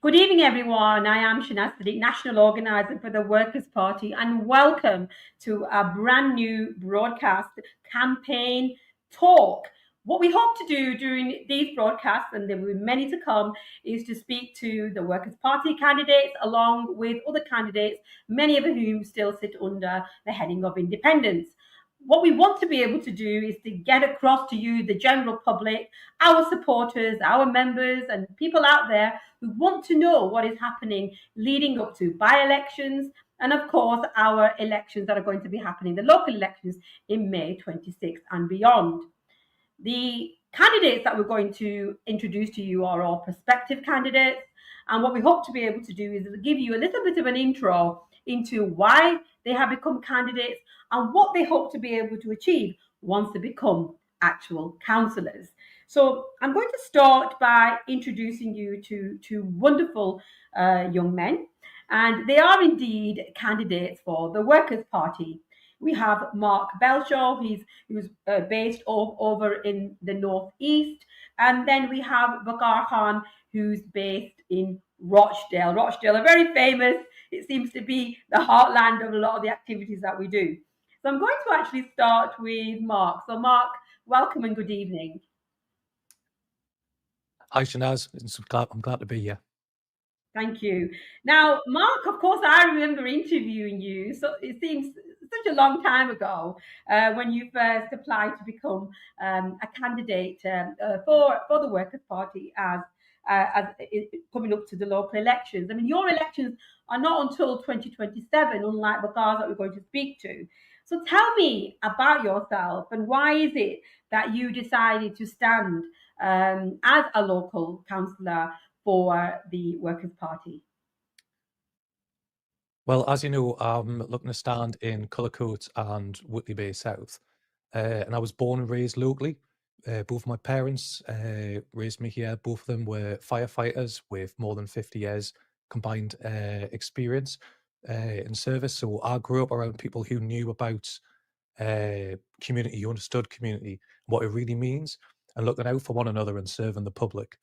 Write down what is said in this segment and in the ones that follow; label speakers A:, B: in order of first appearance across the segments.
A: Good evening, everyone. I am Shanaz Saddique, National Organiser for the Workers' Party, and welcome to a brand new broadcast campaign talk. What we hope to do during these broadcasts, and there will be many to come, is to speak to the Workers' Party candidates along with other candidates, many of whom still sit under the heading of independence. What we want to be able to do is to get across to you, the general public, our supporters, our members, and people out there who want to know what is happening leading up to by-elections and, of course, our elections that are going to be happening, the local elections in May 26th and beyond. The candidates that we're going to introduce to you are all prospective candidates. And what we hope to be able to do is give you a little bit of an intro into why they have become candidates and what they hope to be able to achieve once they become actual councillors. So I'm going to start by introducing you to two wonderful young men. And they are indeed candidates for the Workers' Party. We have Mark Belshaw, who's based over in the northeast, and then we have Waqar, who's based in Rochdale. Rochdale are very famous. It seems to be the heartland of a lot of the activities that we do. So I'm going to actually start with Mark. So Mark, welcome and good evening.
B: Hi Shanaz, I'm glad to be here.
A: Thank you. Now, Mark, of course, I remember interviewing you. So it seems such a long time ago when you first applied to become a candidate for the Workers' Party as coming up to the local elections. I mean, your elections are not until 2027, unlike the cars that we're going to speak to. So tell me about yourself and why is it that you decided to stand as a local councillor for the Workers' Party?
B: Well, as you know, I'm looking to stand in Cullercoats and Whitley Bay South. And I was born and raised locally. Both my parents raised me here. Both of them were firefighters with more than 50 years combined experience in service. So I grew up around people who knew about community, who understood community, what it really means, and looking out for one another and serving the public.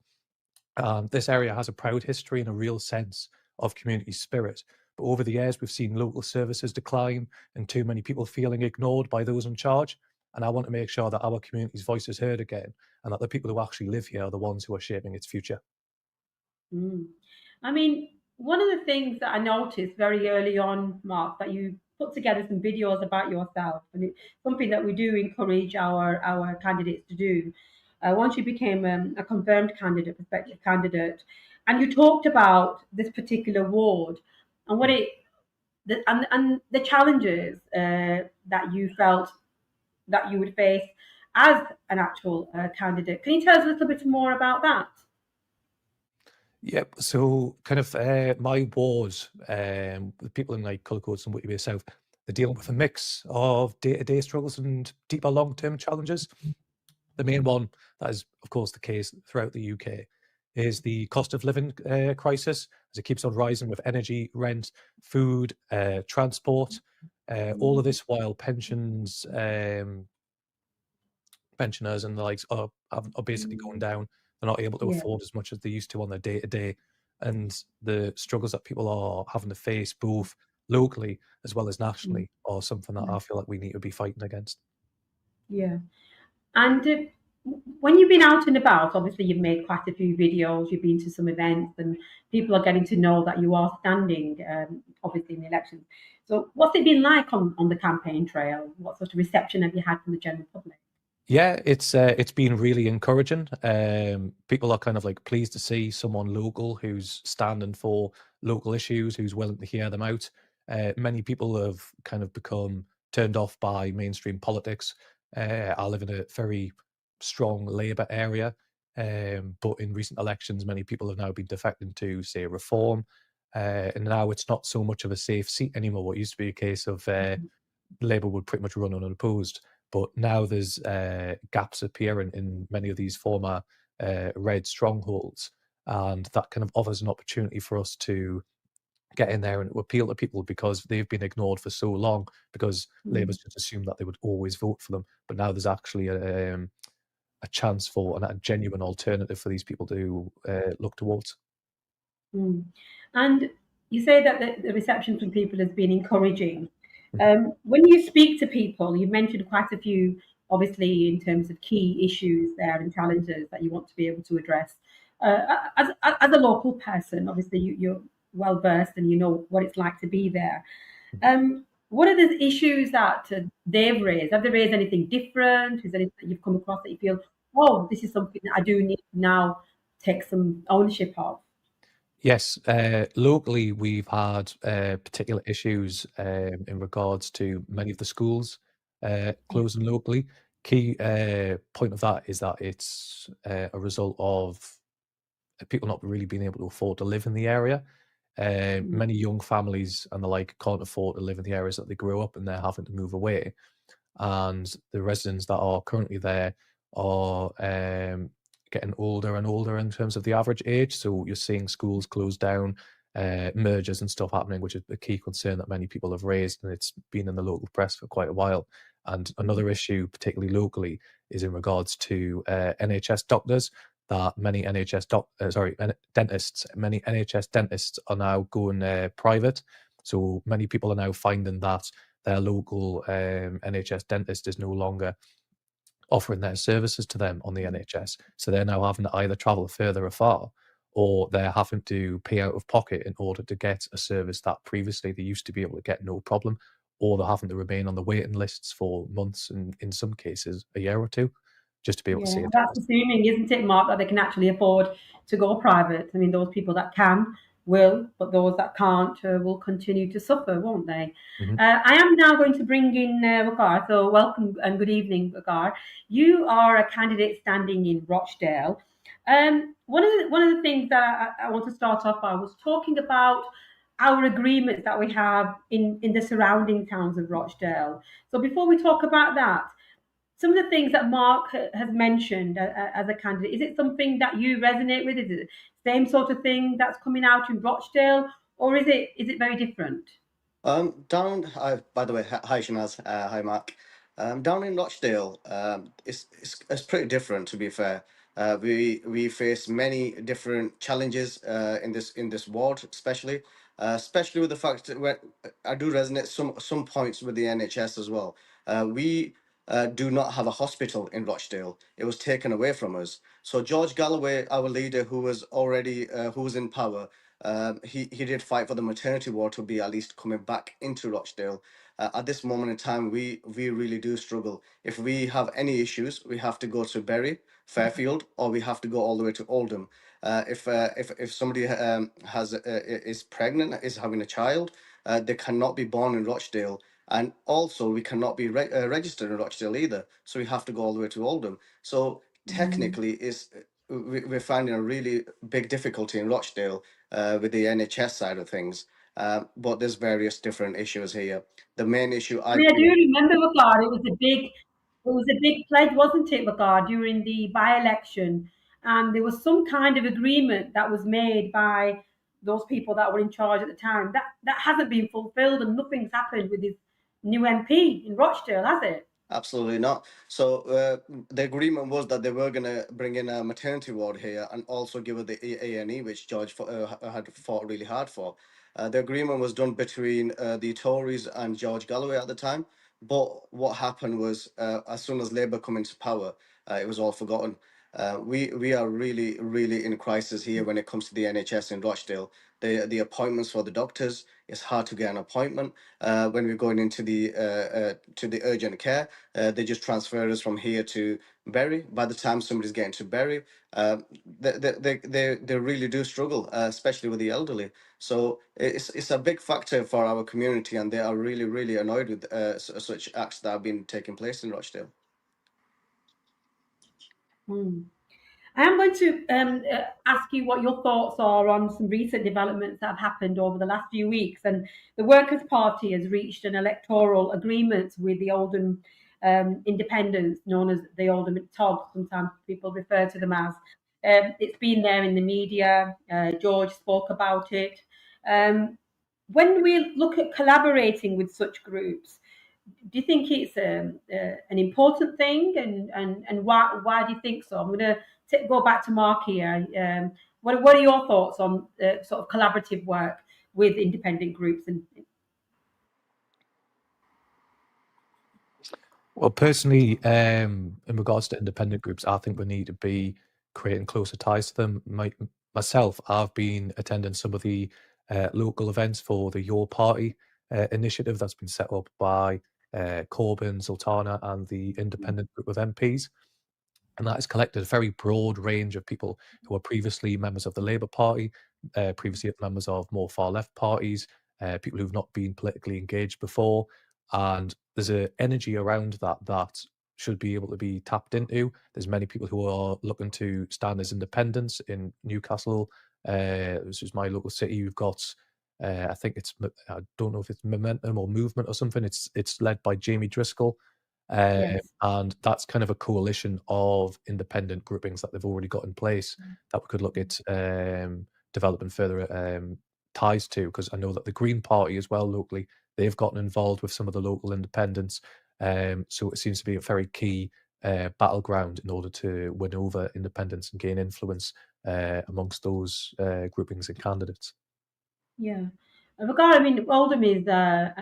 B: This area has a proud history and a real sense of community spirit. But over the years, we've seen local services decline and too many people feeling ignored by those in charge. And I want to make sure that our community's voice is heard again and that the people who actually live here are the ones who are shaping its future.
A: I mean, one of the things that I noticed very early on, Mark, that you put together some videos about yourself, and it's something that we do encourage our candidates to do. Once you became a confirmed candidate, prospective candidate, and you talked about this particular ward and what and the challenges that you felt that you would face as an actual candidate. Can you tell us a little bit more about that?
B: Yep. So kind of my ward, the people in like Cullercoats and Whitley Bay South, they're dealing with a mix of day-to-day struggles and deeper long-term challenges. The main one that is, of course, the case throughout the UK is the cost of living crisis, as it keeps on rising with energy, rent, food, transport, all of this while pensioners and the likes are basically going down. They're not able to afford as much as they used to on their day-to-day. And the struggles that people are having to face both locally as well as nationally are something that I feel like we need to be fighting against.
A: Yeah. And when you've been out and about, obviously you've made quite a few videos, you've been to some events, and people are getting to know that you are standing, obviously, in the elections. So what's it been like on the campaign trail? What sort of reception have you had from the general public?
B: Yeah, it's been really encouraging. People are kind of like pleased to see someone local who's standing for local issues, who's willing to hear them out. Many people have kind of become turned off by mainstream politics. I live in a very strong Labour area, but in recent elections, many people have now been defecting to, say, Reform, and now it's not so much of a safe seat anymore. What used to be a case of Labour would pretty much run unopposed. But now there's gaps appearing in many of these former red strongholds, and that kind of offers an opportunity for us to get in there and appeal to people because they've been ignored for so long because Labour's just assumed that they would always vote for them. But now there's actually a chance for a genuine alternative for these people to look towards.
A: Mm. And you say that the reception from people has been encouraging.
B: Mhm.
A: When you speak to people, you've mentioned quite a few, obviously, in terms of key issues there and challenges that you want to be able to address. As a local person, obviously, you're well versed and you know what it's like to be there. What are the issues that they've raised? Have they raised anything different? Is there anything that you've come across that you feel, oh, this is something that I do need to now take some ownership of?
B: Yes, locally we've had particular issues in regards to many of the schools
A: Yeah.
B: closing locally. Key point of that is that it's a result of people not really being able to afford to live in the area.
A: Mm.
B: Many young families and the like can't afford to live in the areas that they grew up and they're having to move away. And the residents that are currently there are getting older and older in terms of the average age. So you're seeing schools close down, mergers and stuff happening, which is a key concern that many people have raised, and it's been in the local press for quite a while. And
A: Mm.
B: another issue, particularly locally, is in regards to NHS doctors. That many dentists, many NHS dentists are now going private. So many people are now finding that their local NHS dentist is no longer offering their services to them on the NHS. So they're now having to either travel further afar or they're having to pay out of pocket in order to get a service that previously they used to be able to get no problem, or they're having to remain on the waiting lists for months and in some cases a year or two just to be able to
A: Yeah,
B: see a
A: that's
B: dentist.
A: assuming, isn't it, Mark, that they can actually afford to go private. I mean, those people that can will, but those that can't will continue to suffer, won't they?
B: Mhm.
A: I am now going to bring in Waqar. So, welcome and good evening, Waqar. You are a candidate standing in Rochdale. One of the things that I want to start off by was talking about our agreements that we have in the surrounding towns of Rochdale. So, before we talk about that, some of the things that Mark has mentioned as a candidate, is it something that you resonate with? Is it the same sort of thing that's coming out in Rochdale, or is it very different?
C: By the way, hi Shanaz, hi Mark. Down in Rochdale, it's pretty different to be fair. We face many different challenges in this ward, especially with the fact that I do resonate some points with the NHS as well. We do not have a hospital in Rochdale. It was taken away from us. So George Galloway, our leader, who was in power, he did fight for the maternity ward to be at least coming back into Rochdale. At this moment in time, we really do struggle. If we have any issues, we have to go to Bury, Fairfield, or we have to go all the way to Oldham. If somebody is pregnant, is having a child, they cannot be born in Rochdale, and also we cannot be registered in Rochdale either. So we have to go all the way to Oldham. So
A: Mm.
C: technically, we're finding a really big difficulty in Rochdale with the NHS side of things. But there's various different issues here. The main issue
A: I
C: I
A: mean, I do
C: feel.
A: remember, Waqar, it was a big pledge, wasn't it, Waqar, during the by-election, and there was some kind of agreement that was made by those people that were in charge at the time. That hasn't been fulfilled, and nothing's happened with this new MP in Rochdale, has it?
C: Absolutely not. So the agreement was that they were going to bring in a maternity ward here and also give her the A&E, which had fought really hard for. The agreement was done between the Tories and George Galloway at the time. But what happened was, as soon as Labour come into power, it was all forgotten. We are really in crisis here when it comes to the NHS in Rochdale. The appointments for the doctors, it's hard to get an appointment. When we're going into the urgent care, they just transfer us from here to Bury. By the time somebody's getting to Bury, they really do struggle, especially with the elderly. So it's a big factor for our community, and they are really annoyed with such acts that have been taking place in Rochdale.
A: Hmm. I am going to ask you what your thoughts are on some recent developments that have happened over the last few weeks. And the Workers' Party has reached an electoral agreement with the Oldham Independents, known as the Oldham TOG, sometimes people refer to them as. It's been there in the media. George spoke about it. Um, when we look at collaborating with such groups, do you think it's an important thing, and why do you think so? I'm going to go back to Mark here. What are your thoughts on sort of collaborative work with independent groups? And
B: Well, personally, in regards to independent groups, I think we need to be creating closer ties to them. Myself, I've been attending some of the local events for the Your Party initiative that's been set up by Corbyn, Sultana, and the independent group of MPs. And that has collected a very broad range of people who are previously members of the Labour Party, previously members of more far left parties, people who've not been politically engaged before. And there's an energy around that should be able to be tapped into. There's many people who are looking to stand as independents in Newcastle. This is my local city. You've got, I think I don't know if it's Momentum or Movement or something. It's led by Jamie Driscoll.
A: yes,
B: And that's kind of a coalition of independent groupings that they've already got in place that we could look at developing further ties to, because I know that the Green Party as well locally, they've gotten involved with some of the local independents. So it seems to be a very key battleground in order to win over independents and gain influence amongst those groupings and candidates.
A: yeah. Waqar, I mean, Oldham is a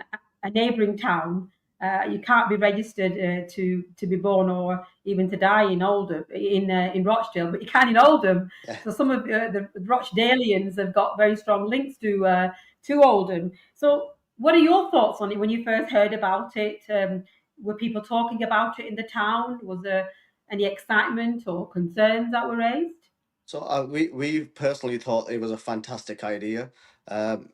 A: neighbouring town. You can't be registered to be born or even to die in Oldham in Rochdale, but you can in Oldham.
C: Yeah.
A: So some of the Rochdalians have got very strong links to Oldham. So, what are your thoughts on it when you first heard about it? Were people talking about it in the town? Was there any excitement or concerns that were raised?
C: So we personally thought it was a fantastic idea. Um,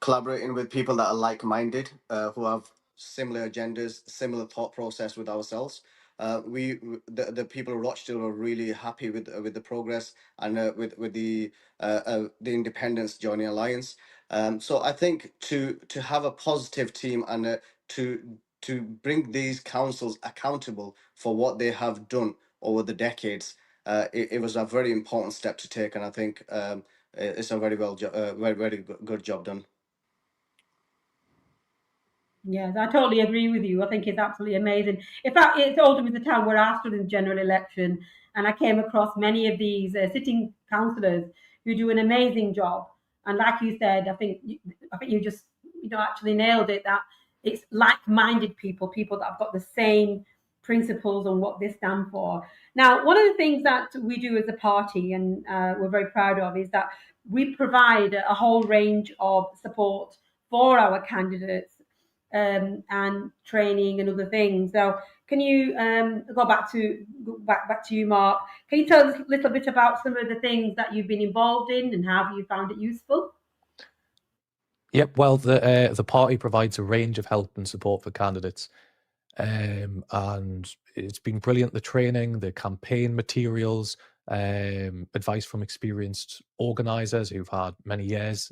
C: Collaborating with people that are like-minded, who have similar agendas, similar thought process with ourselves. The people of Rochdale were really happy with the progress and with the independents joining alliance. So I think to have a positive team and to bring these councils accountable for what they have done over the decades, it was a very important step to take, and I think it's a very good job done.
A: Yes, I totally agree with you. I think it's absolutely amazing. In fact, it's Oldham is the town where I stood in the general election, and I came across many of these sitting councillors who do an amazing job. And like you said, I think you just actually nailed it. That it's like-minded people, people that have got the same principles on what they stand for. Now, one of the things that we do as a party, and we're very proud of, is that we provide a whole range of support for our candidates and training and other things. So, can you go back to you, Mark? Can you tell us a little bit about some of the things that you've been involved in and how you found it useful?
B: Yep. Well, the party provides a range of help and support for candidates, and it's been brilliant. The training, the campaign materials, advice from experienced organisers who've had many years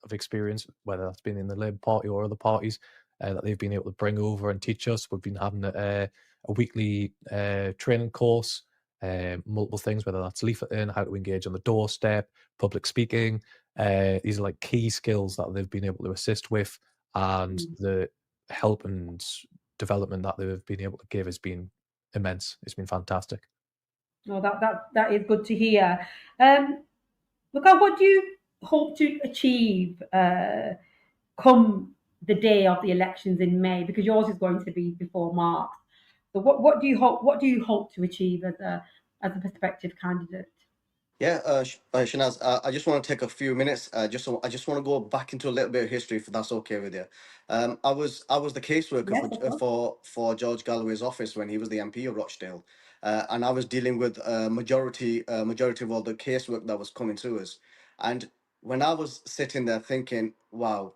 B: of experience, whether that's been in the Labour Party or other parties, that they've been able to bring over and teach us. We've been having a weekly training course, multiple things, whether that's leafleting, how to engage on the doorstep, public speaking. These are like key skills that they've been able to assist with, and the help and development that they've been able to give has been immense. It's been fantastic.
A: No, that is good to hear. Look, what do you hope to achieve come the day of the elections in May? Because yours is going to be before March. So, what do you hope to achieve as a prospective candidate?
C: Yeah, Shanaz, I just want to take a few minutes. I just want to go back into a little bit of history, if that's okay with you. I was the caseworker
A: Yes, of course.
C: for George Galloway's office when he was the MP of Rochdale, and I was dealing with majority of all the casework that was coming to us. And when I was sitting there thinking, wow,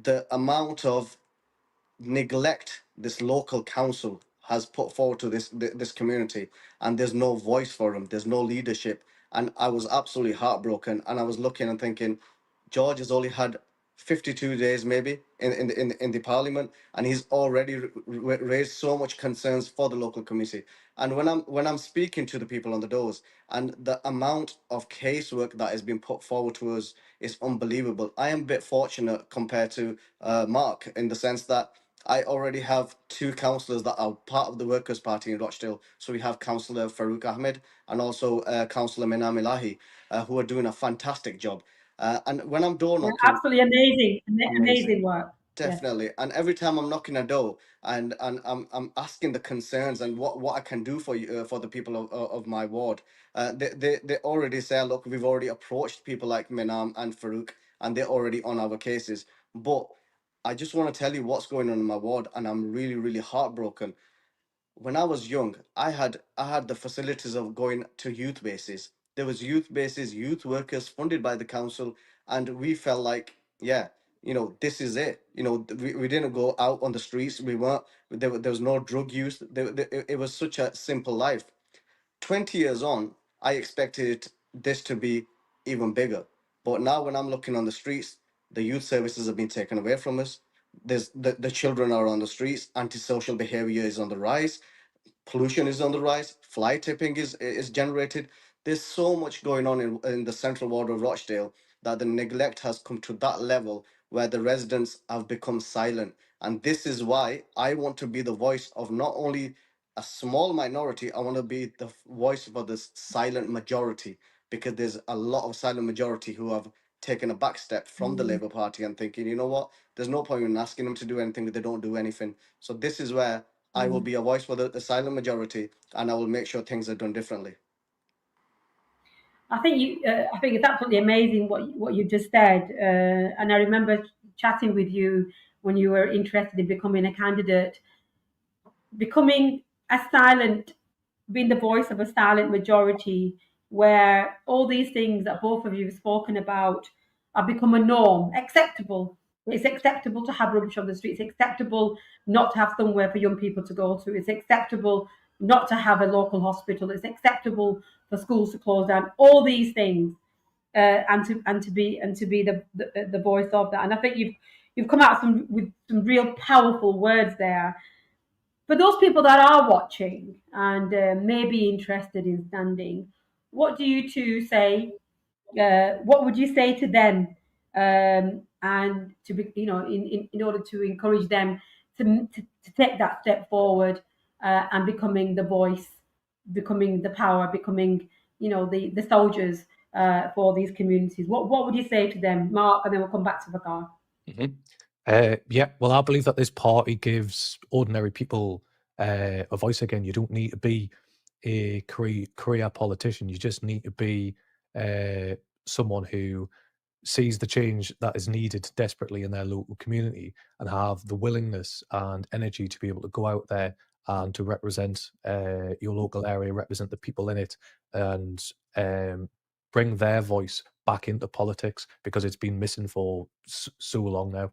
C: the amount of neglect this local council has put forward to this community, and there's no voice for them, there's no leadership, and I was absolutely heartbroken. And I was looking and thinking, George has only had 52 days maybe in the parliament, and he's already raised so much concerns for the local community. And when I'm speaking to the people on the doors, and the amount of casework that has been put forward to us is unbelievable. I am a bit fortunate compared to Mark, in the sense that I already have two councillors that are part of the Workers' Party in Rochdale. So we have Councillor Farouk Ahmed and also Councillor Minam Ilahi, who are doing a fantastic job. And when I'm door
A: Yeah,
C: knocking,
A: absolutely amazing,
C: amazing.
A: amazing work. Yes.
C: Definitely. And every time I'm knocking a door and I'm asking the concerns and what I can do for you for the people of my ward, they already say, look, we've already approached people like Minam and Farouk, and they're already on our cases. But I just want to tell you what's going on in my ward, and I'm really, really heartbroken. When I was young, I had the facilities of going to youth bases. There was youth bases, youth workers funded by the council, and we felt like, yeah, this is it. We didn't go out on the streets. We weren't. There was no drug use. It was such a simple life. 20 years on, I expected this to be even bigger. But now when I'm looking on the streets, the youth services have been taken away from us. The children are on the streets, antisocial behavior is on the rise, pollution is on the rise, fly tipping is generated. There's so much going on in the central ward of Rochdale that the neglect has come to that level where the residents have become silent. And this is why I want to be the voice of not only a small minority, I want to be the voice for the silent majority, because there's a lot of silent majority who have taken a back step from the
A: Mm.
C: Labour Party and thinking, you know what, there's no point in asking them to do anything if they don't do anything. So this is where I will be a voice for the silent majority, and I will make sure things are done differently.
A: I think it's absolutely amazing what you just said, and I remember chatting with you when you were interested in becoming a candidate, becoming a silent, being the voice of a silent majority, where all these things that both of you have spoken about have become a norm, acceptable. It's acceptable to have rubbish on the streets. It's acceptable not to have somewhere for young people to go to. It's acceptable not to have a local hospital. It's acceptable for schools to close down. All these things, and to be the voice of that. And I think you've come out with some real powerful words there. For those people that are watching and may be interested in standing, what do you two say? What would you say to them, and to be, in order to encourage them to take that step forward, and becoming the voice, becoming the power, becoming, the soldiers for these communities? What would you say to them, Mark? And then we'll come back to Waqar.
B: Yeah, well, I believe that this party gives ordinary people a voice again. You don't need to be a career politician. You just need to be someone who sees the change that is needed desperately in their local community and have the willingness and energy to be able to go out there and to represent your local area, represent the people in it, and bring their voice back into politics, because it's been missing for so long now.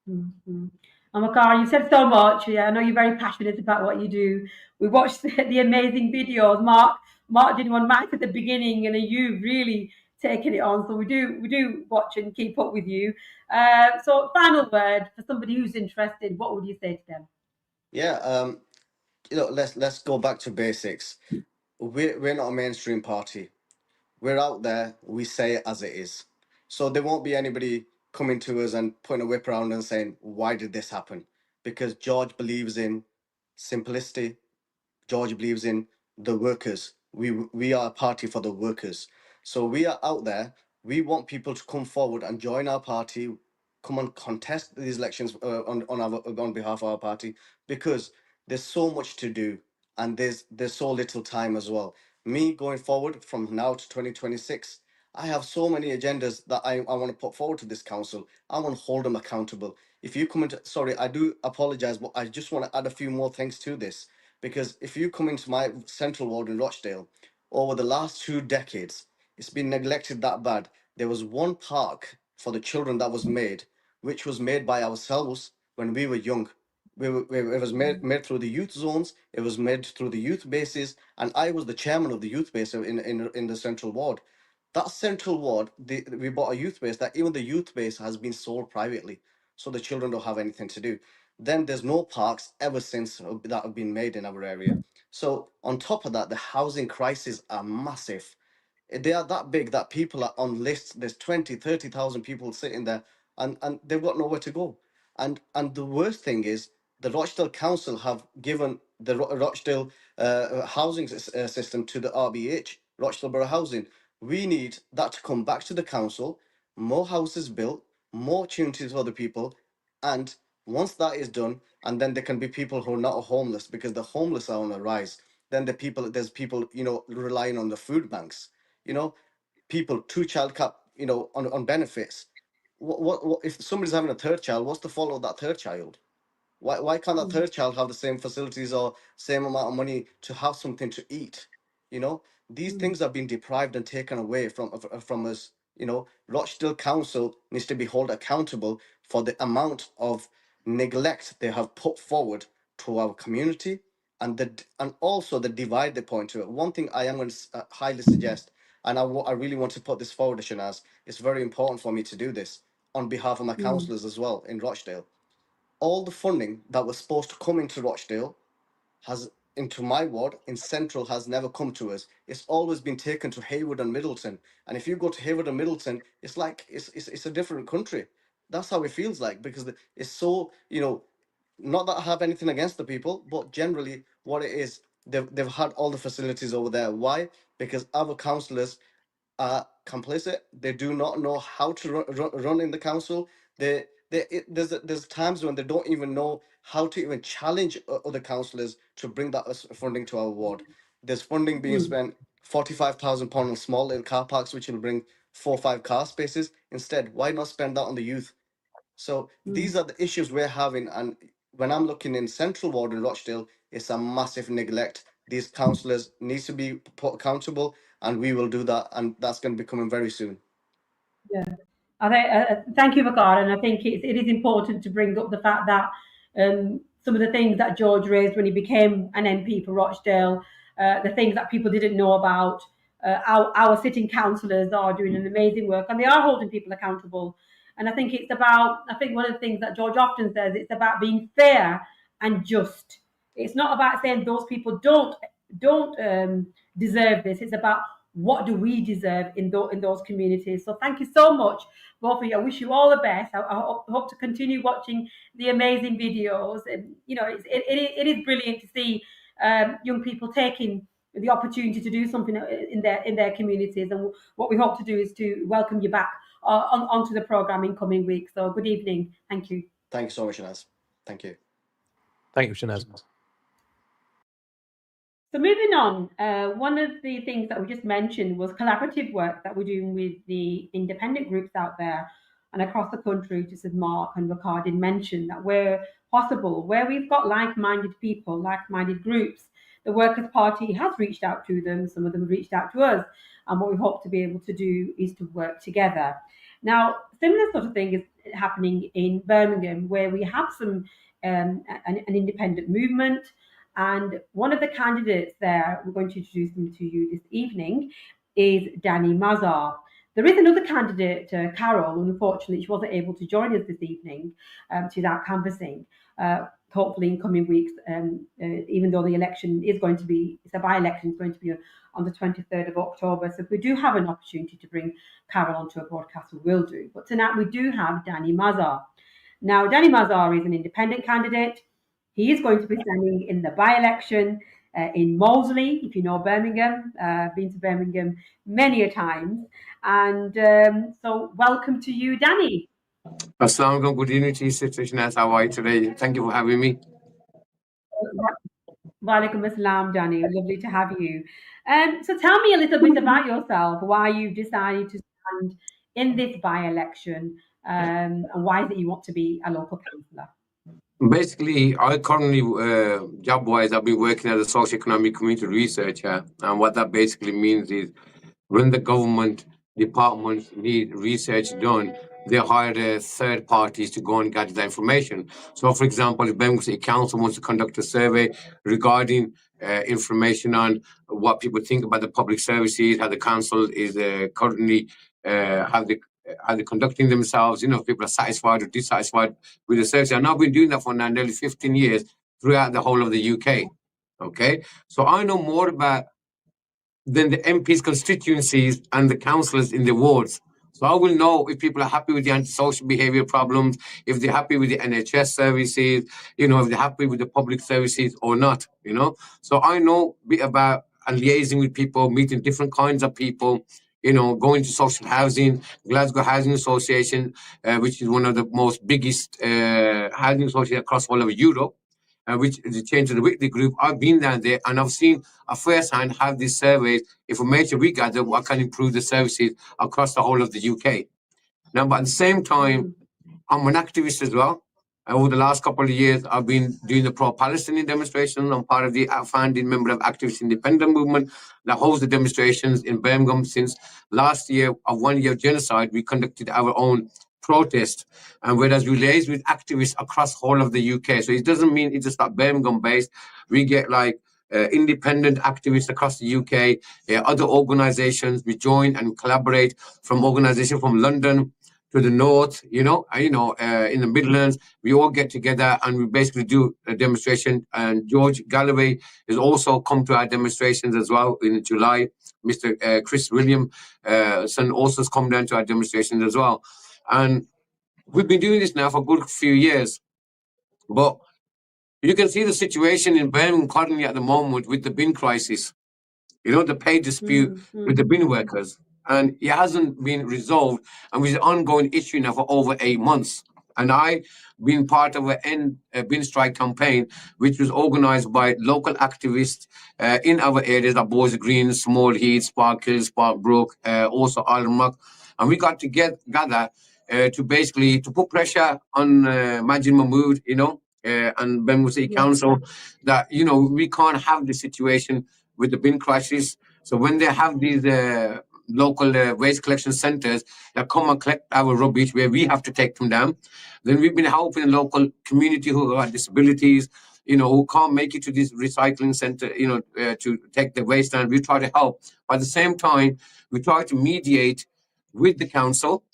A: Mm-hmm. And Waqar, you said so much. Yeah, I know you're very passionate about what you do. We watched the amazing videos. Mark did one right at the beginning, and you really taken it on. So we do watch and keep up with you. So final word for somebody who's interested, what would you say to them?
C: Yeah, let's go back to basics. We're not a mainstream party. We're out there. We say it as it is. So there won't be anybody coming to us and putting a whip around and saying, "Why did this happen?" Because George believes in simplicity. George believes in the workers. We are a party for the workers. So we are out there. We want people to come forward and join our party, come and contest these elections on behalf of our party, because there's so much to do, and there's so little time as well. Me going forward from now to 2026, I have so many agendas that I want to put forward to this council. I want to hold them accountable. If you come into, sorry, I do apologize, but I just want to add a few more things to this, because if you come into my central ward in Rochdale, over the last 2 decades, it's been neglected that bad. There was one park for the children that was made, which was made by ourselves when we were young. It was made through the youth zones. It was made through the youth bases, and I was the chairman of the youth base in the central ward. That central ward, we bought a youth base. That even the youth base has been sold privately, so the children don't have anything to do. Then there's no parks ever since that have been made in our area. So on top of that, the housing crises are massive. They are that big that people are on lists. There's 20, 30,000 people sitting there, and they've got nowhere to go. And the worst thing is the Rochdale Council have given the Rochdale housing system to the RBH, Rochdale Borough Housing. We need that to come back to the council, more houses built, more opportunities for the people, and once that is done, and then there can be people who are not homeless, because the homeless are on the rise. Then there's people, relying on the food banks, people two-child cap, on benefits. What if somebody's having a third child? What's the fault of that third child? Why can't that third child have the same facilities or same amount of money to have something to eat? These things have been deprived and taken away from us. Rochdale Council needs to be held accountable for the amount of neglect they have put forward to our community, and also the divide they point to it. One thing I am going to highly suggest, and I really want to put this forward, Shanaz. It's very important for me to do this on behalf of my councillors as well in Rochdale. All the funding that was supposed to come into Rochdale into my ward in Central has never come to us. It's always been taken to Haywood and Middleton. And if you go to Haywood and Middleton, it's like it's a different country. That's how it feels like, because it's so, not that I have anything against the people, but generally what it is, they've had all the facilities over there. Why? Because other councillors are complicit. They do not know how to run in the council. There's times when they don't even know how to even challenge other councillors to bring that funding to our ward. There's funding being spent, £45,000 on small little car parks, which will bring 4 or 5 car spaces. Instead, why not spend that on the youth? So these are the issues we're having. And when I'm looking in Central Ward in Rochdale, it's a massive neglect. These councillors need to be put accountable, and we will do that. And that's going to be coming very soon.
A: Yeah. Thank you, Waqar. And I think it is important to bring up the fact that some of the things that George raised when he became an MP for Rochdale, the things that people didn't know about, our sitting councillors are doing an amazing work, and they are holding people accountable. And I think one of the things that George often says, it's about being fair and just. It's not about saying those people don't deserve this. It's about what do we deserve in those communities. So thank you so much, both of you. I wish you all the best. I hope to continue watching the amazing videos. And it is brilliant to see young people taking the opportunity to do something in their communities. And what we hope to do is to welcome you back onto the program in coming weeks. So good evening. Thank you.
C: Thank you so much, Shanaz. Thank you.
B: Thank you, Shanaz.
A: So moving on, one of the things that we just mentioned was collaborative work that we're doing with the independent groups out there and across the country, just as Mark and Waqar did mention, that where possible, where we've got like-minded people, like-minded groups, the Workers' Party has reached out to them, some of them have reached out to us, and what we hope to be able to do is to work together. Now, similar sort of thing is happening in Birmingham, where we have an independent movement. And one of the candidates there, we're going to introduce them to you this evening, is Danny Mazhar. There is another candidate, Carol. Unfortunately, she wasn't able to join us this evening. She's out canvassing. Hopefully in coming weeks, even though the election is going to be, it's a by-election, it's going to be on the 23rd of October. So if we do have an opportunity to bring Carol onto a broadcast, we will do. But tonight we do have Danny Mazhar. Now, Danny Mazhar is an independent candidate. He is going to be standing in the by-election in Moseley, if you know Birmingham. Been to Birmingham many a time. And so welcome to you, Danny.
D: Assalamu alaikum. Good evening to you, Sister Shanaz. How are you today? Thank you for having me.
A: Walaikum assalam, Danny. Lovely to have you. So tell me a little bit about yourself, why you decided to stand in this by-election, and why that you want to be a local councillor.
D: Basically, I currently, job-wise, I've been working as a socio-economic community researcher. And what that basically means is when the government departments need research done, they hire third parties to go and gather the information. So, for example, if Birmingham City Council wants to conduct a survey regarding information on what people think about the public services, how the council is currently, how they're conducting themselves, if people are satisfied or dissatisfied with the service. And I've been doing that for now nearly 15 years throughout the whole of the UK. Okay, so I know more about than the MPs' constituencies and the councillors in the wards. So I will know if people are happy with the antisocial behavior problems, if they're happy with the NHS services, if they're happy with the public services or not, So I know a bit about and liaising with people, meeting different kinds of people, going to social housing, Glasgow Housing Association, which is one of the most biggest housing associations across all of Europe, which is the Change of the Whitley Group. I've been down there and I've seen firsthand how these surveys, information we gather, what can improve the services across the whole of the UK. Now, but at the same time, I'm an activist as well. Over the last couple of years, I've been doing the pro-Palestinian demonstrations. I'm part of the founding member of Activist Independent Movement that holds the demonstrations in Birmingham since last year of 1 year of genocide. We conducted our own protest, and whereas we liaise with activists across whole of the UK. So it doesn't mean it's just not Birmingham based. We get like independent activists across the UK, other organizations. We join and collaborate from organizations from London to the north, in the Midlands. We all get together and we basically do a demonstration. And George Galloway has also come to our demonstrations as well in July. Mr. Chris William son also has come down to our demonstrations as well. And we've been doing this now for a good few years. But you can see the situation in Birmingham currently at the moment with the bin crisis, the pay dispute with the bin workers. And it hasn't been resolved, and it's an ongoing issue now for over 8 months. And I've been part of an End Bin Strike campaign, which was organised by local activists in our areas like Boys Green, Small Heath, Sparkhill, Sparkbrook, also Aldermuck. And we got together to basically to put pressure on Majid Mahmood, and Birmingham City Council that, we can't have this situation with the bin crisis. So when they have these local waste collection centres that come and collect our rubbish where we have to take them down, then we've been helping the local community who have disabilities, who can't make it to this recycling centre, to take the waste down. We try to help. But at the same time, we try to mediate with the council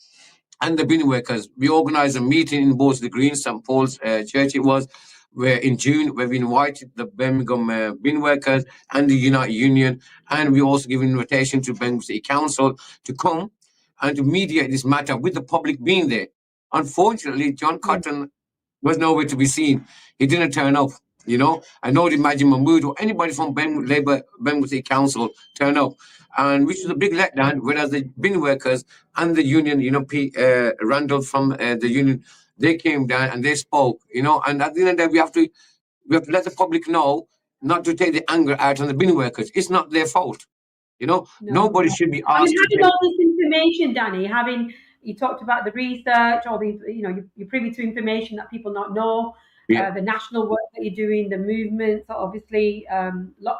D: and the bin workers. We organised a meeting in both the Green St Paul's Church, it was, where in June, where we invited the Birmingham bin workers and the United Union, and we also give an invitation to Birmingham City Council to come and to mediate this matter with the public being there. Unfortunately, John Cotton was nowhere to be seen. He didn't turn up, I know the Majid Mahmood or anybody from Birmingham City Council turn up, and which was a big letdown, whereas the bin workers and the union, Randall from the union, they came down and they spoke, and at the end of the day, we have to let the public know not to take the anger out on the bin workers. It's not their fault. Nobody should be asked.
A: Having all this information, Danny, you talked about the research, or you're privy to information that people not know, the national work that you're doing, the movements. Obviously,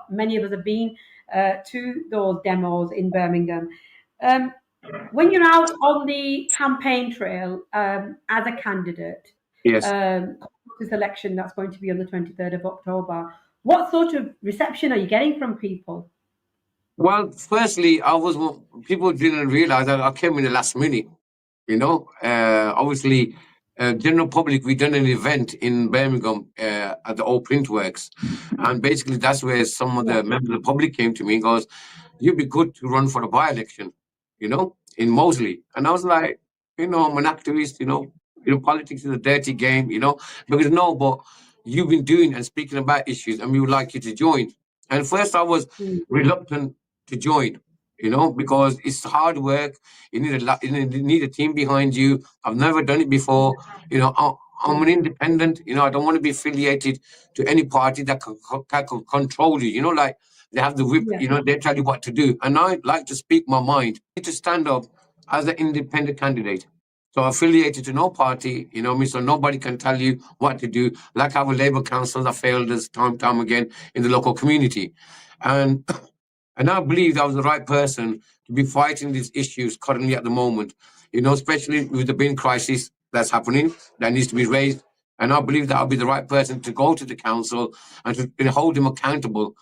A: many of us have been to those demos in Birmingham. When you're out on the campaign trail as a candidate, this election that's going to be on the 23rd of October, what sort of reception are you getting from people?
D: Well, firstly, people didn't realize that I came in the last minute. Obviously, general public, we done an event in Birmingham at the Old Print Works, and basically that's where some of the members of the public came to me and goes, "You'd be good to run for a by-election, in Moseley." And I was like, I'm an activist, politics is a dirty game, because but you've been doing and speaking about issues, and we would like you to join. And first I was reluctant to join, because it's hard work. You need a team behind you. I've never done it before. I'm an independent. I don't want to be affiliated to any party that can control you. Like they have the whip. They tell you what to do. And I like to speak my mind. I need to stand up as an independent candidate. So affiliated to no party, so nobody can tell you what to do. Like our Labour councils have failed us time again in the local community, and I believe I was the right person to be fighting these issues currently at the moment, especially with the bin crisis that's happening, that needs to be raised. And I believe that I'll be the right person to go to the council and to hold them accountable,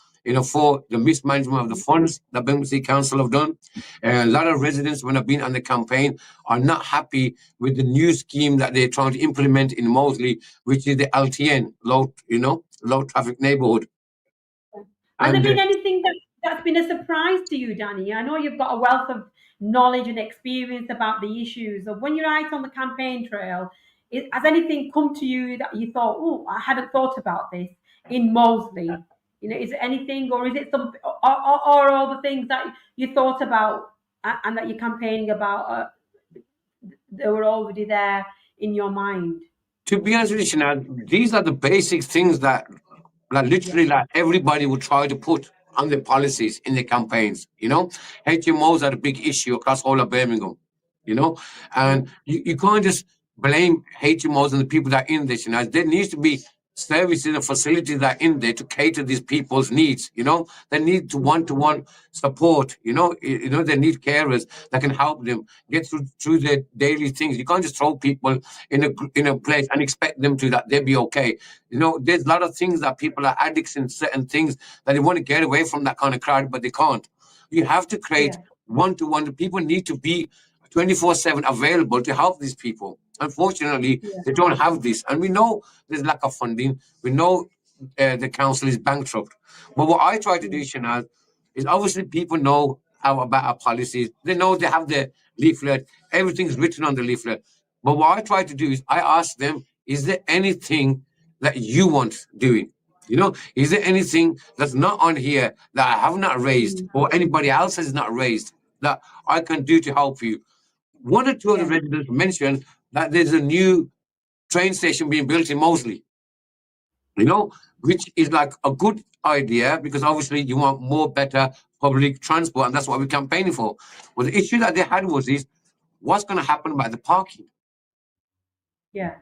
D: for the mismanagement of the funds that Birmingham City Council have done. A lot of residents, when I've been on the campaign, are not happy with the new scheme that they're trying to implement in Moseley, which is the LTN, low traffic neighbourhood.
A: Has there been anything that's been a surprise to you, Danny? I know you've got a wealth of knowledge and experience about the issues. Of when you're out on the campaign trail, has anything come to you that you thought, oh, I hadn't thought about this in Moseley? You know, is it anything, or is it something, or all the things that you thought about and that you're campaigning about, they were already there in your mind?
D: To be honest with you, Shanaz, these are the basic things that literally like everybody would try to put on their policies in their campaigns. You know, HMOs are a big issue across all of Birmingham. You know, and you can't just blame HMOs and the people that are in this. You know, there needs to be services and facilities that are in there to cater these people's needs. You know, they need to one-to-one support. You know, they need carers that can help them get through their daily things. You can't just throw people in a place and expect them to that they'll be okay. You know, there's a lot of things that people are addicts in certain things that they want to get away from that kind of crowd, but they can't. You have to create one-to-one. The people need to be 24/7 available to help these people. Unfortunately, they don't have this. And we know there's lack of funding. We know the council is bankrupt. But what I try to do, Shanaz, is obviously people know about our policies. They know they have the leaflet. Everything's written on the leaflet. But what I try to do is I ask them, is there anything that you want doing? You know, is there anything that's not on here that I have not raised or anybody else has not raised that I can do to help you? One or two of the residents mentioned that there's a new train station being built in Moseley, you know, which is like a good idea because obviously you want more better public transport and that's what we're campaigning for. But the issue that they had was what's going to happen about the parking?
A: Yeah.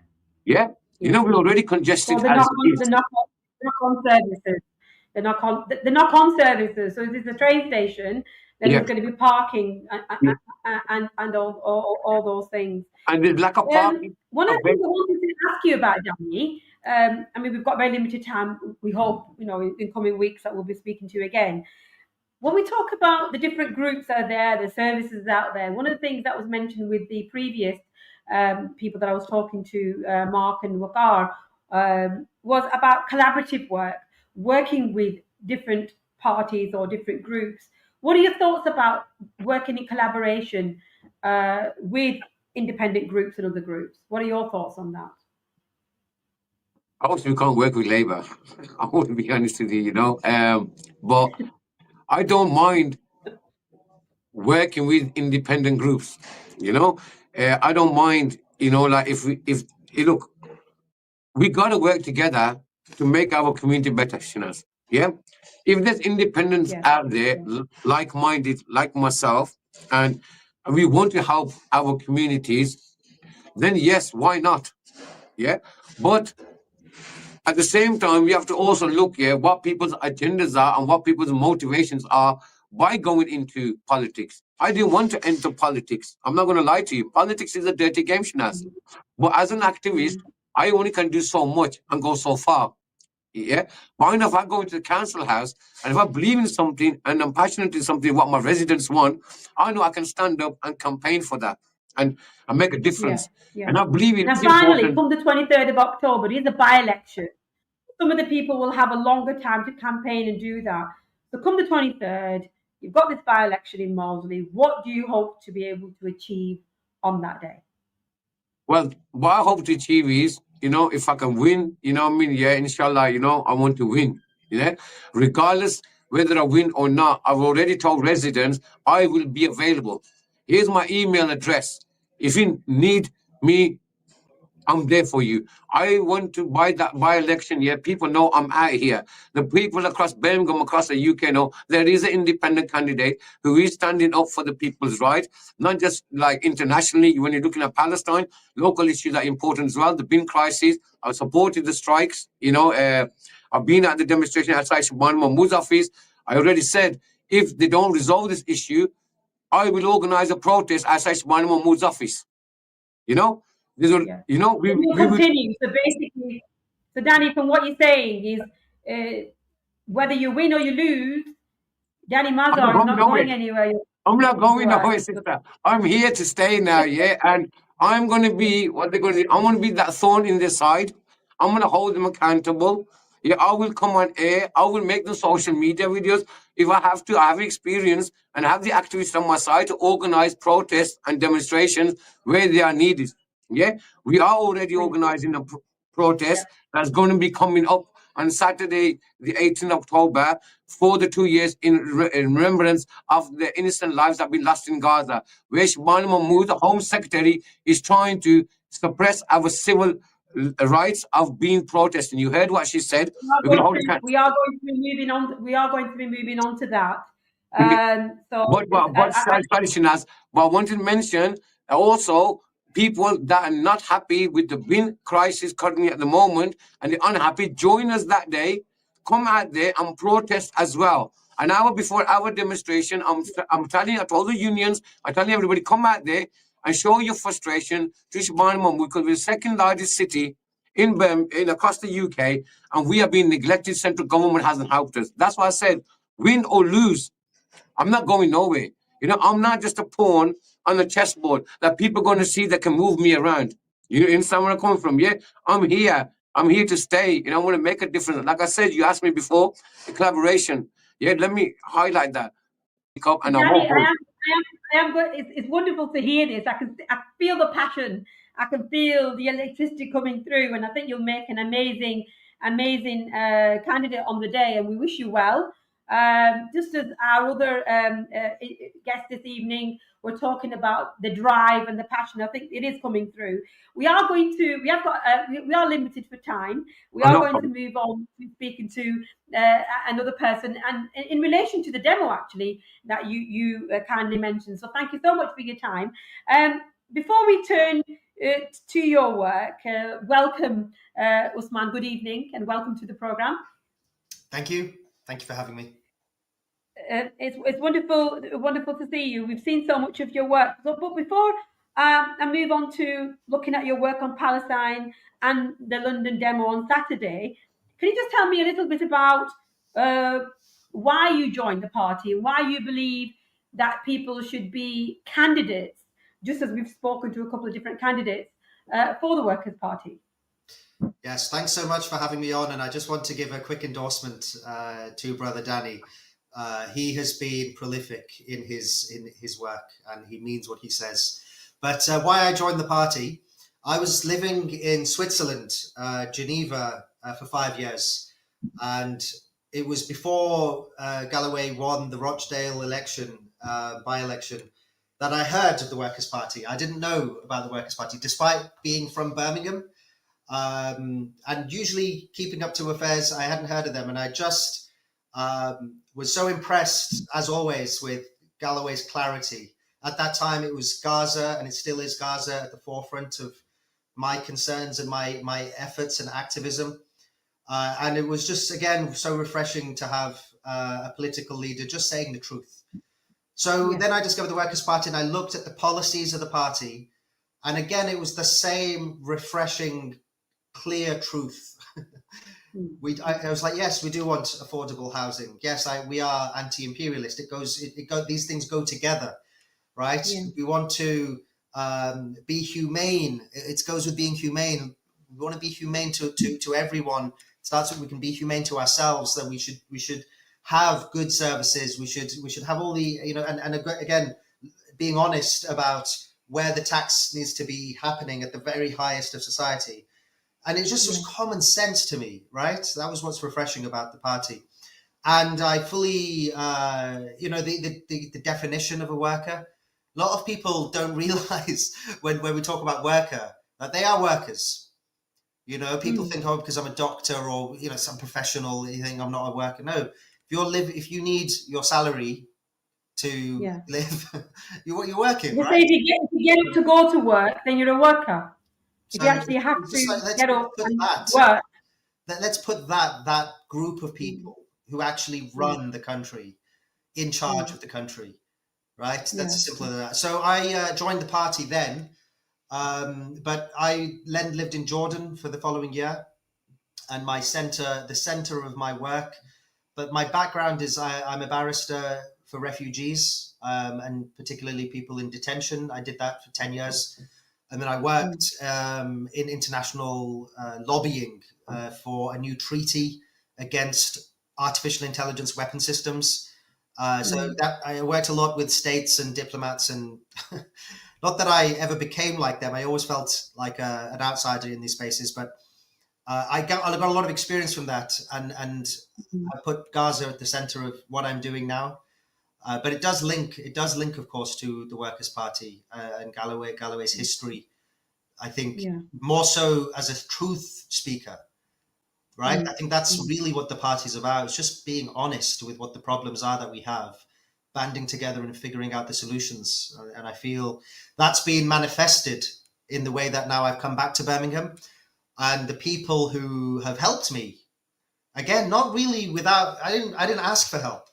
D: You know, we're already congested.
A: Well, the knock-on services. The knock-on services. So there's a train station, then there's going to be parking and all those things.
D: And there's lack of parking.
A: One of the things I wanted to ask you about, Danny, I mean, we've got very limited time. We hope, you know, in coming weeks that we'll be speaking to you again. When we talk about the different groups that are there, the services out there, one of the things that was mentioned with the previous people that I was talking to, Mark and Waqar, was about collaborative work, working with different parties or different groups. What are your thoughts about working in collaboration with independent groups and other groups? What are your thoughts on that?
D: Obviously, we can't work with Labour. I want to be honest with you, you know. But I don't mind working with independent groups, you know. I don't mind, you know, like if look, we got to work together to make our community better, Shanaz. Yeah. If there's independents out there, like-minded, like myself, and we want to help our communities, then yes, why not? Yeah. But at the same time, we have to also look at what people's agendas are and what people's motivations are by going into politics. I didn't want to enter politics. I'm not going to lie to you. Politics is a dirty game, Shanaz. But as an activist, I only can do so much and go so far. Yeah. But if I go into the council house and if I believe in something and I'm passionate in something, what my residents want, I know I can stand up and campaign for that and make a difference. And I believe in.
A: Now, finally, come the 23rd of October, there's a by-election. Some of the people will have a longer time to campaign and do that. So come the 23rd, you've got this by-election in Moseley. What do you hope to be able to achieve on that day?
D: Well, what I hope to achieve is, you know, if I can win, you know what I mean? Yeah, inshallah, you know, I want to win. You know, regardless whether I win or not, I've already told residents I will be available. Here's my email address. If you need me, I'm there for you. I want to buy that by-election. Yeah, people know I'm out here. The people across Birmingham, across the UK know there is an independent candidate who is standing up for the people's right, not just like internationally. When you're looking at Palestine, local issues are important as well. The bin crisis, I supported the strikes. You know, I've been at the demonstration outside Ousman Mahmoud's office. I already said, if they don't resolve this issue, I will organize a protest outside Ousman Mahmoud's office. You know? You know, we
A: continue. So basically, so Danny, from what you're saying is, whether you win or you lose, Danny Mazhar is not going anywhere.
D: I'm not going nowhere, sister. I'm here to stay now, yeah. And I'm going to be what they're going to do. I'm going to be that thorn in their side. I'm going to hold them accountable. Yeah, I will come on air. I will make the social media videos if I have to. I have experience and have the activists on my side to organize protests and demonstrations where they are needed. Yeah, we are already
A: Thank you.
D: organizing a
A: Yeah.
D: protest that's going to be coming up on Saturday, the 18th October, for the 2 years in remembrance of the innocent lives that have been lost in Gaza, where Shibani Mahmood, the Home Secretary, is trying to suppress our civil rights of being protesting. You heard what she said. We're going to hold it.
A: We are going to be moving on. We are going to be moving on to that. So,
D: Sorry, Shanaz, but I wanted to mention also people that are not happy with the bin crisis currently at the moment and they're unhappy, join us that day, come out there and protest as well. An hour before our demonstration, I'm telling you, I told the unions, I'm telling everybody, come out there and show your frustration to Shibani Mahmood because we're the second largest city in across the UK and we are being neglected. Central government hasn't helped us. That's why I said, win or lose, I'm not going nowhere. You know, I'm not just a pawn on the chessboard that people are going to see that can move me around. You understand where I'm coming from? Yeah, I'm here. I'm here to stay. And I want to make a difference. Like I said, you asked me before, the collaboration. Yeah, let me highlight that. And I
A: Danny,
D: won't hold.
A: I am good. It's wonderful to hear this. I feel the passion. I can feel the electricity coming through, and I think you'll make an amazing candidate on the day. And we wish you well. Just as our other guest this evening, we're talking about the drive and the passion. I think it is coming through. We are going to. We have got. We are limited for time. We are
D: No
A: going to
D: problem.
A: move on to speaking to another person, and in relation to the demo, actually, that you kindly mentioned. So thank you so much for your time. Before we turn to your work, welcome, Ousman. Good evening, and welcome to the program.
E: Thank you. Thank you for having me.
A: It's wonderful to see you. We've seen so much of your work. So, but before I move on to looking at your work on Palestine and the London demo on Saturday, can you just tell me a little bit about why you joined the party, why you believe that people should be candidates, just as we've spoken to a couple of different candidates for the Workers' Party?
E: Yes, thanks so much for having me on. And I just want to give a quick endorsement to Brother Danny. He has been prolific in his work, and he means what he says. But why I joined the party, I was living in Switzerland, Geneva, for 5 years. And it was before Galloway won the Rochdale election, by-election, that I heard of the Workers' Party. I didn't know about the Workers' Party, despite being from Birmingham. And usually keeping up to affairs, I hadn't heard of them. And I just was so impressed, as always, with Galloway's clarity. At that time, it was Gaza, and it still is Gaza, at the forefront of my concerns and my efforts and activism. And it was just, again, so refreshing to have a political leader just saying the truth. So then I discovered the Workers' Party, and I looked at the policies of the party. And again, it was the same refreshing, clear truth. I was like, yes, we do want affordable housing. Yes, we are anti-imperialist. These things go together, right? Yeah. We want to be humane. It goes with being humane. We want to be humane to everyone. It starts with we can be humane to ourselves. That we should have good services. We should have all the and again, being honest about where the tax needs to be happening at the very highest of society. And it just was common sense to me, right? That was what's refreshing about the party. And I fully, the definition of a worker. A lot of people don't realize when we talk about worker that they are workers. People think, because I'm a doctor or some professional, you think I'm not a worker. No, if you need your salary to live, you're working.
A: You
E: right?
A: say if you get up to go to work, then you're a worker. If you actually have to get up and work.
E: Let's put that group of people who actually run the country in charge of the country, right? That's as simple as that. So I joined the party then, but I then lived in Jordan for the following year, and the center of my work. But my background is I'm a barrister for refugees, and particularly people in detention. I did that for 10 years. And then I worked in international lobbying for a new treaty against artificial intelligence weapon systems. So that I worked a lot with states and diplomats, and not that I ever became like them. I always felt like an outsider in these spaces, but I got a lot of experience from that, and I put Gaza at the center of what I'm doing now. But it does link, of course, to the Workers' Party and Galloway's history. I think more so as a truth speaker, right? I think that's really what the party's about. It's just being honest with what the problems are that we have, banding together and figuring out the solutions. And I feel that's been manifested in the way that now I've come back to Birmingham, and the people who have helped me, again, not really without, I didn't ask for help.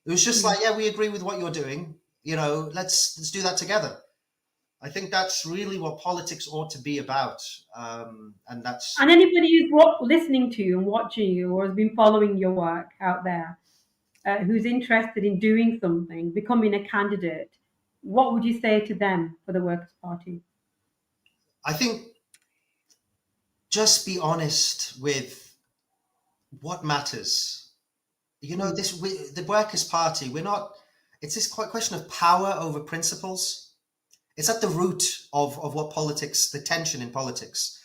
E: It was just like, yeah, we agree with what you're doing. Let's do that together. I think that's really what politics ought to be about. And
A: anybody who's listening to you and watching you, or has been following your work out there, who's interested in doing something, becoming a candidate, what would you say to them for the Workers' Party?
E: I think just be honest with what matters. The Workers' Party, it's this question of power over principles. It's at the root of what politics, the tension in politics,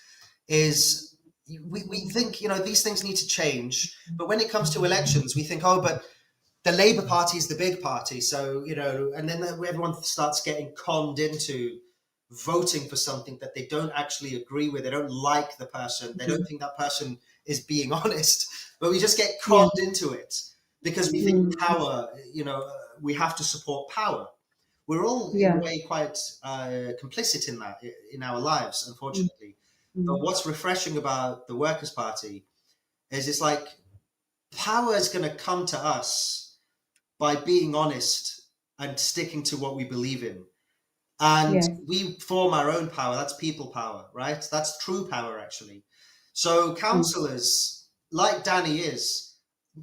E: is. We think, these things need to change. But when it comes to elections, we think, but the Labour Party is the big party. So, and then everyone starts getting conned into voting for something that they don't actually agree with. They don't like the person. They don't think that person is being honest. But we just get conned into it because we think power, we have to support power. We're all in a way quite complicit in that in our lives, unfortunately. But what's refreshing about the Workers' Party is it's like power is going to come to us by being honest and sticking to what we believe in. And we form our own power. That's people power, right? That's true power, actually. So councillors, like Danny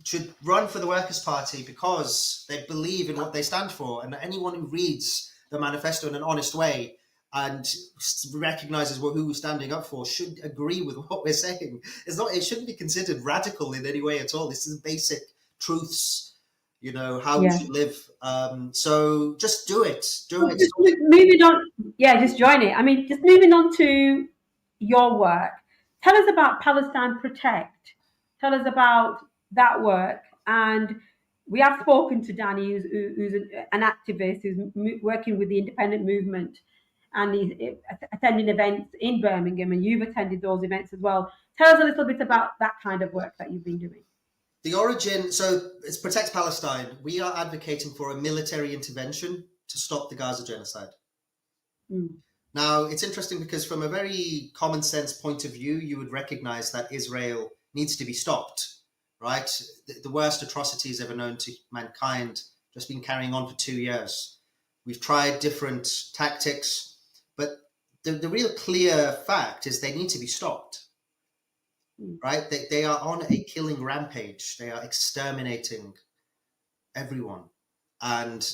E: should run for the Workers' Party because they believe in what they stand for. And anyone who reads the manifesto in an honest way and recognises who we're standing up for should agree with what we're saying. It shouldn't be considered radical in any way at all. This is basic truths, how we should live. So just do it.
A: Just moving on. Yeah, just join it. I mean, just moving on to your work. Tell us about Palestine Protect. Tell us about that work. And we have spoken to Danny, who's an activist who's working with the independent movement, and he's attending events in Birmingham, and you've attended those events as well. Tell us a little bit about that kind of work that you've been doing.
E: The origin, so it's Protect Palestine. We are advocating for a military intervention to stop the Gaza genocide. Now, it's interesting because from a very common sense point of view, you would recognize that Israel needs to be stopped, right? The worst atrocities ever known to mankind just been carrying on for 2 years. We've tried different tactics, but the real clear fact is they need to be stopped, right? They are on a killing rampage. They are exterminating everyone. And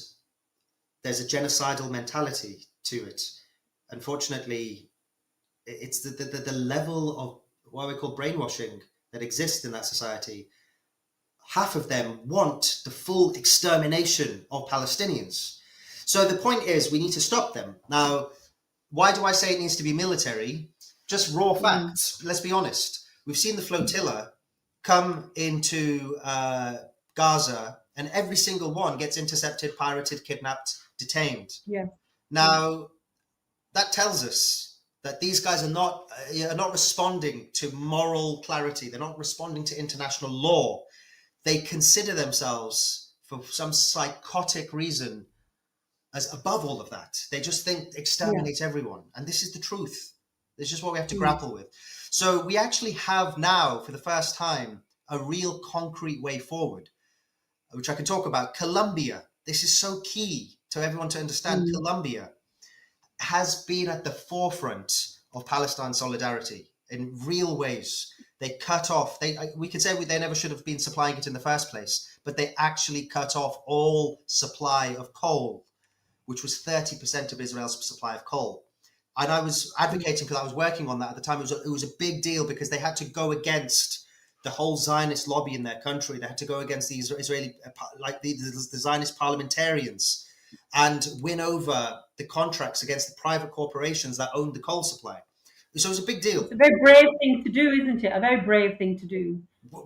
E: there's a genocidal mentality to it. Unfortunately, it's the level of what we call brainwashing that exists in that society. Half of them want the full extermination of Palestinians. So the point is, we need to stop them. Now, why do I say it needs to be military? Just raw facts. Let's be honest. We've seen the flotilla come into Gaza, and every single one gets intercepted, pirated, kidnapped, detained. Now, that tells us that these guys are not responding to moral clarity. They're not responding to international law. They consider themselves, for some psychotic reason, as above all of that. They just think exterminate everyone. And this is the truth. This is what we have to grapple with. So we actually have now, for the first time, a real concrete way forward, which I can talk about. Colombia, this is so key to everyone to understand. Colombia has been at the forefront of Palestine solidarity in real ways. They cut off, we could say they never should have been supplying it in the first place, but they actually cut off all supply of coal, which was 30% of Israel's supply of coal. And I was advocating, because I was working on that at the time. It was a big deal because they had to go against the whole Zionist lobby in their country. They had to go against the Israeli, like the Zionist parliamentarians, and win over the contracts against the private corporations that owned the coal supply. So it was a big deal.
A: It's a very brave thing to do, isn't it? A very brave thing to do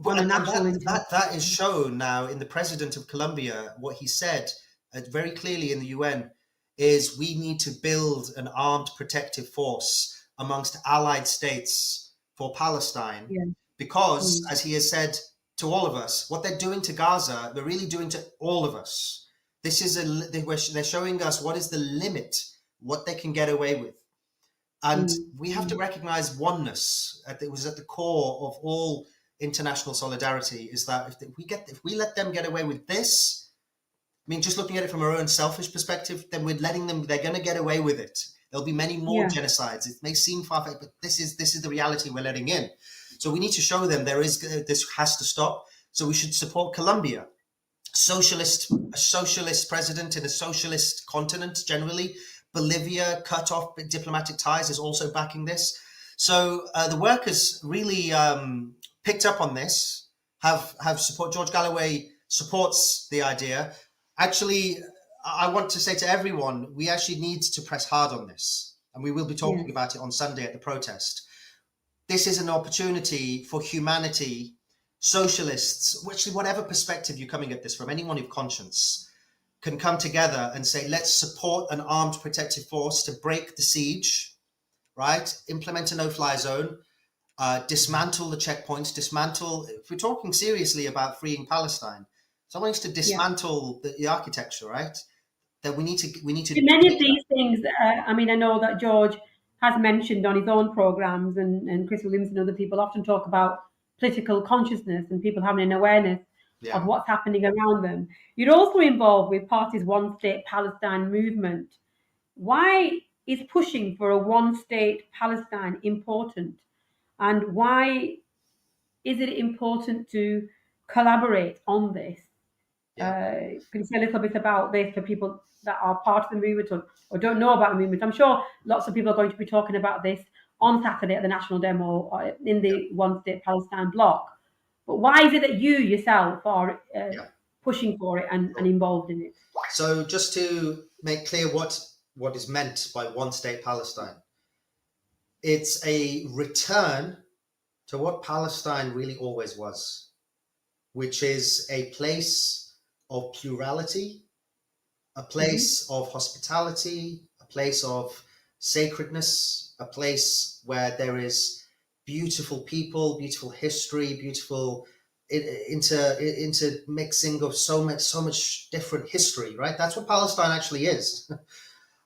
A: on a
E: And
A: national
E: that is shown now in the president of Colombia. What he said very clearly in the UN is we need to build an armed protective force amongst allied states for Palestine, because, as he has said to all of us, what they're doing to Gaza, they're really doing to all of us. This is they're showing us what is the limit, what they can get away with. And we have to recognize oneness. It was at the core of all international solidarity, is that if we let them get away with this, I mean, just looking at it from our own selfish perspective, then we're letting them, they're going to get away with it. There'll be many more genocides. It may seem far-fetched, but this is the reality we're letting in. So we need to show them this has to stop. So we should support Colombia. A socialist president in a socialist continent generally. Bolivia, cut off diplomatic ties, is also backing this. So the workers really picked up on this, have support. George Galloway supports the idea. Actually, I want to say to everyone, we actually need to press hard on this. And we will be talking about it on Sunday at the protest. This is an opportunity for humanity, socialists, actually whatever perspective you're coming at this from, anyone of conscience, can come together and say, let's support an armed protective force to break the siege, right? Implement a no-fly zone, dismantle the checkpoints, if we're talking seriously about freeing Palestine, someone needs to dismantle the architecture, right? That we need to
A: many of these things, I mean, I know that George has mentioned on his own programs, and Chris Williams and other people often talk about political consciousness and people having an awareness of what's happening around them. You're also involved with party's One State Palestine movement. Why is pushing for a one-state Palestine important? And why is it important to collaborate on this? Can you say a little bit about this for people that are part of the movement or don't know about the movement? I'm sure lots of people are going to be talking about this on Saturday at the National Demo or in the One State Palestine block. But why is it that you yourself are pushing for it and involved in it?
E: So just to make clear what is meant by One State Palestine, it's a return to what Palestine really always was, which is a place of plurality, a place of hospitality, a place of sacredness, a place where there is beautiful people, beautiful history, beautiful intermixing of so much different history, right? That's what Palestine actually is,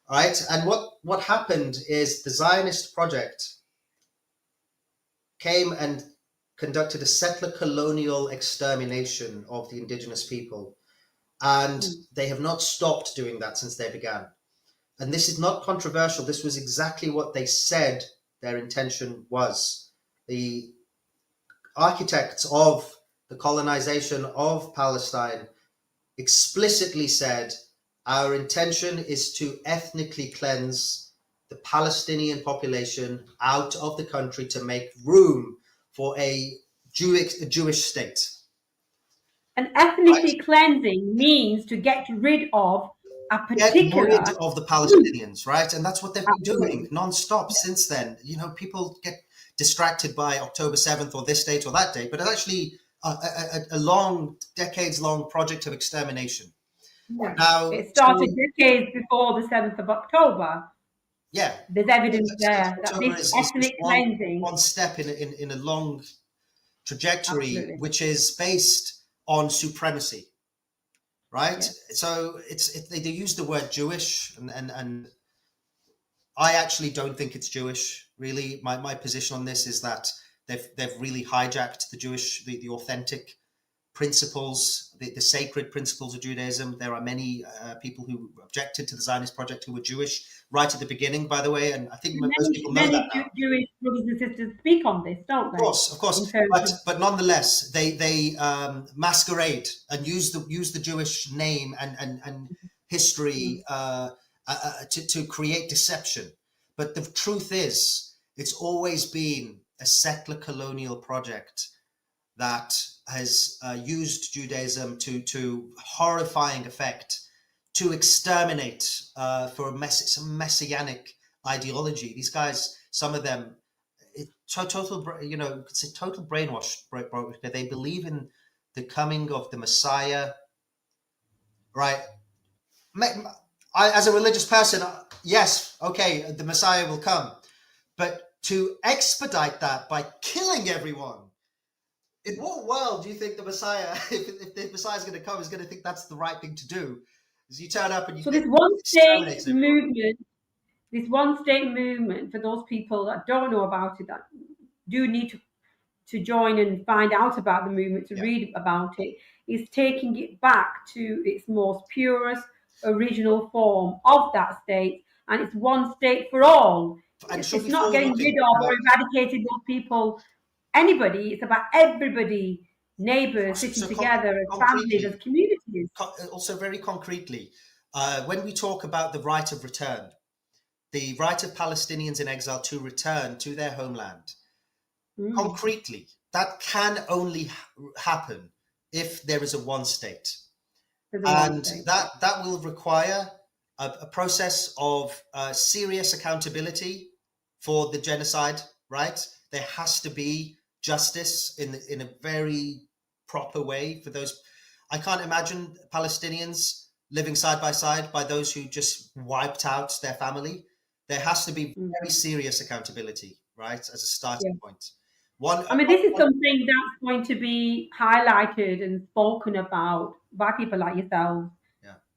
E: right? And what happened is the Zionist project came and conducted a settler colonial extermination of the indigenous people. And they have not stopped doing that since they began. And this is not controversial. This was exactly what they said their intention was. The architects of the colonization of Palestine explicitly said, our intention is to ethnically cleanse the Palestinian population out of the country to make room for a Jewish state.
A: And ethnically cleansing means to get rid of a particular...
E: Get rid of the Palestinians, right? And that's what they've been doing non-stop since then. You know, people get distracted by October 7th or this date or that date, but it's actually a long, decades-long project of extermination.
A: Yeah.
E: Now,
A: it started decades before the 7th of October.
E: Yeah.
A: There's evidence there that this ethnic cleansing...
E: One step in a long trajectory, which is based on supremacy, right? So they use the word Jewish, and I actually don't think it's Jewish. Really, my position on this is that they've really hijacked the authentic principles, the sacred principles of Judaism. There are many people who objected to the Zionist project who were Jewish right at the beginning, by the way, and I think most people know that now.
A: Jewish brothers and sisters speak on this, don't they?
E: Of course. But nonetheless, they masquerade and use the Jewish name and history to create deception. But the truth is, it's always been a settler colonial project that has used Judaism to horrifying effect to exterminate for some messianic ideology. These guys, some of them, total, it's a total brainwash. They believe in the coming of the Messiah, right? As a religious person, yes, okay, the Messiah will come, but to expedite that by killing everyone, in what world do you think the Messiah, if the Messiah is going to come, is going to think that's the right thing to do? Is you turn up and you
A: So this one state
E: everyone.
A: movement, for those people that don't know about it, that do need to join and find out about the movement, to read about it, is taking it back to its most purest, original form of that state. And it's one state for all.
E: And
A: it's not getting rid of or eradicating those people, anybody. It's about everybody, neighbours, sitting together as families, as communities.
E: Also, very concretely, when we talk about the right of return, the right of Palestinians in exile to return to their homeland, concretely, that can only happen if there is a one state. And that will require a process of serious accountability for the genocide, right? There has to be justice in a very proper way for those. I can't imagine Palestinians living side by side by those who just wiped out their family. There has to be very serious accountability, right, as a starting point.
A: This is something that's going to be highlighted and spoken about by people like yourselves,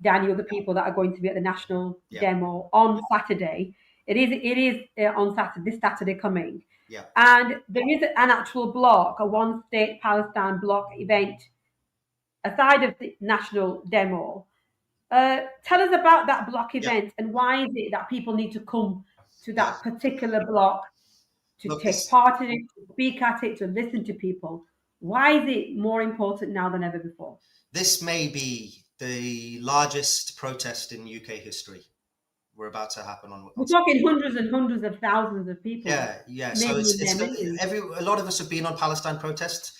A: Danny, other people that are going to be at the national demo on Saturday. It is on Saturday, this Saturday coming. And there is an actual block, a one-state Palestine block event aside of the national demo. Tell us about that block event and why is it that people need to come to that particular block to take part in it, to speak at it, to listen to people? Why is it more important now than ever before?
E: This may be the largest protest in UK history. We're about to happen on.
A: We're talking hundreds and hundreds of thousands of people.
E: Yeah. So a lot of us have been on Palestine protests.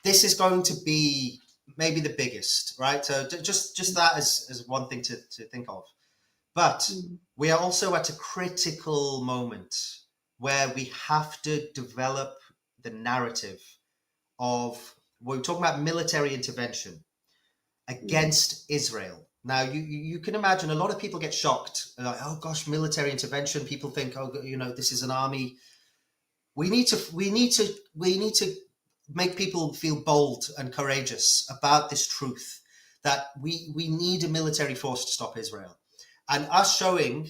E: This is going to be maybe the biggest, right? So just that as one thing to think of. But we are also at a critical moment where we have to develop the narrative of, we're talking about military intervention against Israel. Now, you can imagine a lot of people get shocked. They're like, oh gosh, military intervention. People think, oh, this is an army. We need to make people feel bold and courageous about this truth that we need a military force to stop Israel. And us showing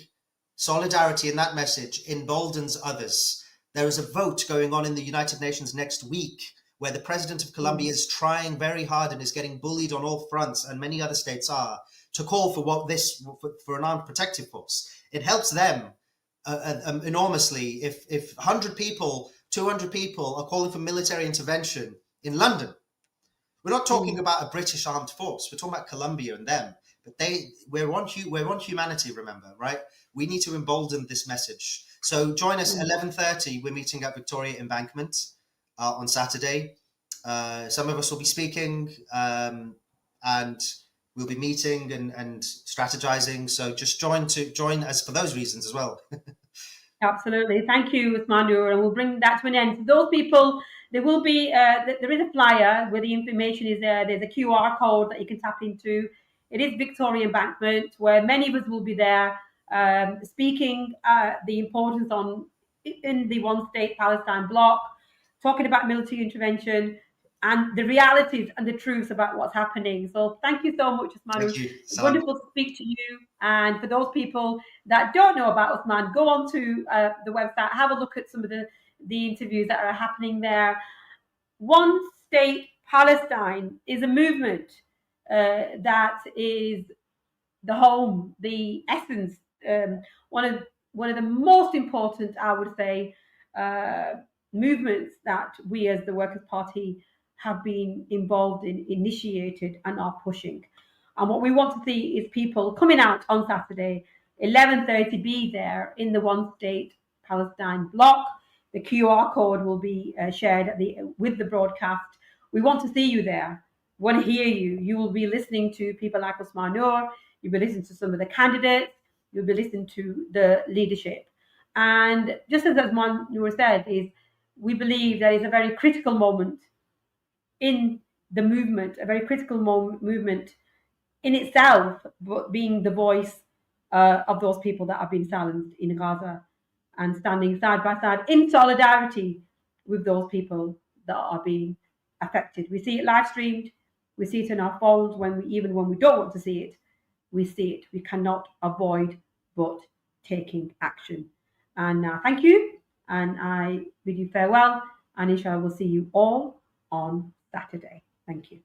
E: solidarity in that message emboldens others. There is a vote going on in the United Nations next week where the president of Colombia is trying very hard and is getting bullied on all fronts, and many other states are, to call for an armed protective force. It helps them enormously if 100 people, 200 people are calling for military intervention in London. We're not talking about a British armed force. We're talking about Colombia and them. But we're on humanity, remember, right? We need to embolden this message. So join us 11:30. We're meeting at Victoria Embankment on Saturday. Some of us will be speaking, and we'll be meeting and strategizing. So just join us for those reasons as well.
A: Absolutely. Thank you, Ousman, Noor, and we'll bring that to an end. So those people, there will be, there is a flyer where the information is there. There's a QR code that you can tap into. It is Victoria Embankment, where many of us will be there speaking the importance in the one-state Palestine bloc, talking about military intervention and the realities and the truths about what's happening. So thank you so much, Ousman. It's wonderful to speak to you. And for those people that don't know about Ousman, go on to the website, have a look at some of the interviews that are happening there. One State Palestine is a movement that is the home, the essence, one of the most important, I would say, movements that we as the Workers' Party have been involved in, initiated, and are pushing. And what we want to see is people coming out on Saturday, 11:30, be there in the One State Palestine block. The QR code will be shared with the broadcast We want to see you there. We want to hear you. You will be listening to people like Ousman Noor. You'll be listening to some of the candidates. You'll be listening to the leadership. And just as Ousman Noor said, is we believe that it's a very critical moment in the movement, a very critical movement in itself, but being the voice of those people that have been silenced in Gaza and standing side by side in solidarity with those people that are being affected. We see it live streamed, we see it in our phones even when we don't want to see it, we see it. We cannot avoid but taking action. And thank you, and I bid you farewell, and inshallah we'll see you all on Saturday. Thank you.